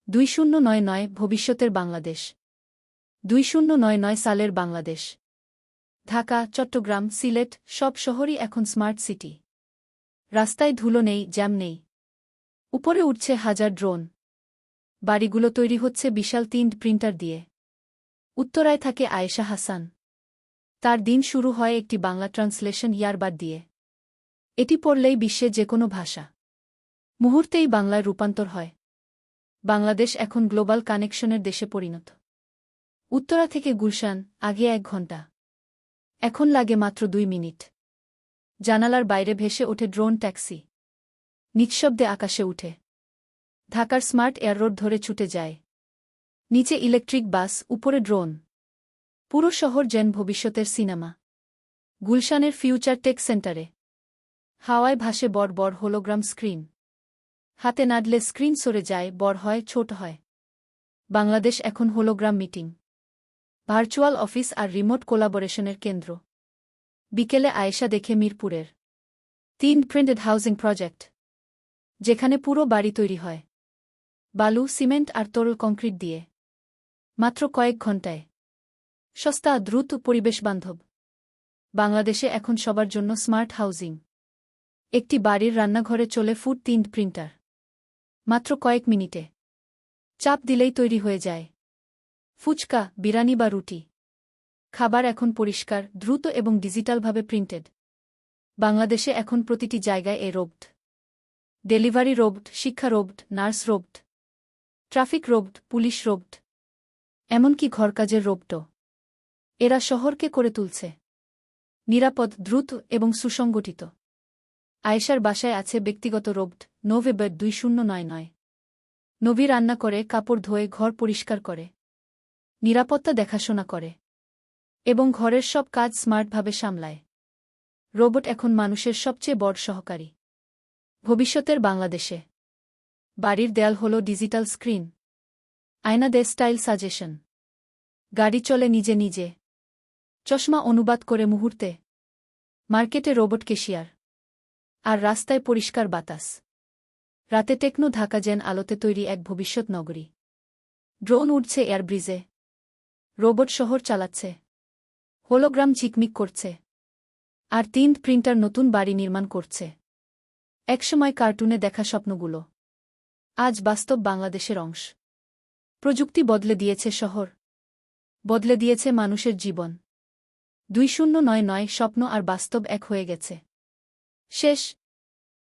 2099 ভবিষ্যতের বাংলাদেশ। 2099 সালের বাংলাদেশ। ঢাকা, চট্টগ্রাম, সিলেট সব শহরই এখন স্মার্ট সিটি। রাস্তায় ধুলো নেই, জ্যাম নেই। উপরে উঠছে হাজার ড্রোন। বাড়িগুলো তৈরি হচ্ছে বিশাল 3D প্রিন্টার দিয়ে। উত্তরায় থাকে আয়েশা হাসান। তার দিন শুরু হয় একটি বাংলা ট্রান্সলেশন ইয়ারবাড দিয়ে। এটি পড়লেই বিশ্বের যে কোনো ভাষা মুহূর্তেই বাংলায় রূপান্তর হয়। বাংলাদেশ এখন গ্লোবাল কানেকশনের দেশে পরিণত। উত্তরা থেকে গুলশান আগে 1 ঘণ্টা, এখন লাগে মাত্র 2 মিনিট। জানালার বাইরে ভেসে ওঠে ড্রোন ট্যাক্সি, নিঃশব্দে আকাশে উঠে। ঢাকার স্মার্ট এয়াররোড ধরে ছুটে যায়। নিচে ইলেকট্রিক বাস, উপরে ড্রোন। পুরো শহর যেন ভবিষ্যতের সিনেমা। গুলশানের ফিউচার টেক সেন্টারে হাওয়ায় ভাসে বড় বড় হোলোগ্রাম স্ক্রিন। হাতে নাড়লে স্ক্রিন সরে যায়, বড় হয়, ছোট হয়। বাংলাদেশ এখন হোলোগ্রাম মিটিং, ভার্চুয়াল অফিস আর রিমোট কোলাবোরেশনের কেন্দ্র। বিকেলে আয়েশা দেখে মিরপুরের 3 প্রিন্টেড হাউজিং প্রজেক্ট, যেখানে পুরো বাড়ি তৈরি হয় বালু, সিমেন্ট আর তরল কংক্রিট দিয়ে। মাত্র কয়েক ঘণ্টায়। সস্তা, দ্রুত, পরিবেশবান্ধব। বাংলাদেশে এখন সবার জন্য স্মার্ট হাউজিং। একটি বাড়ির রান্নাঘরে চলে ফুড 3D প্রিন্টার। মাত্র কয়েক মিনিটে চাপ দিলেই তৈরি হয়ে যায় ফুচকা, বিরিয়ানি বা রুটি। খাবার এখন পরিষ্কার, দ্রুত এবং ডিজিটালভাবে প্রিন্টেড। বাংলাদেশে এখন প্রতিটি জায়গায় রোবট। ডেলিভারি রোবট, শিক্ষা robot, nurse robot, traffic robot, police robot, এমনকি ঘরকাজের রোবটও। এরা শহরকে করে তুলছে নিরাপদ, দ্রুত এবং সুসংগঠিত। আয়েশার বাসায় আছে ব্যক্তিগত রোবট নোভেবেড 2099। নবী রান্না করে, কাপড় ধোয়ে, ঘর পরিষ্কার করে, নিরাপত্তা দেখাশোনা করে এবং ঘরের সব কাজ স্মার্টভাবে সামলায়। রোবট এখন মানুষের সবচেয়ে বড় সহকারী। ভবিষ্যতের বাংলাদেশে বাড়ির দেয়াল হল ডিজিটাল স্ক্রিন, আয়না দেয় স্টাইল সাজেশন, গাড়ি চলে নিজে নিজে, চশমা অনুবাদ করে মুহূর্তে, মার্কেটে রোবট ক্যাশিয়ার, আর রাস্তায় পরিষ্কার বাতাস। রাতে টেকনো ঢাকা যেন আলোতে তৈরি এক ভবিষ্যৎ নগরী। ড্রোন উড়ছে এয়ারব্রিজে, রোবট শহর চালাচ্ছে, হোলোগ্রাম ঝিকমিক করছে, আর 3D প্রিন্টার নতুন বাড়ি নির্মাণ করছে। একসময় কার্টুনে দেখা স্বপ্নগুলো আজ বাস্তব বাংলাদেশের অংশ। প্রযুক্তি বদলে দিয়েছে শহর, বদলে দিয়েছে মানুষের জীবন। 2099 স্বপ্ন আর বাস্তব এক হয়ে গেছে। শেষ।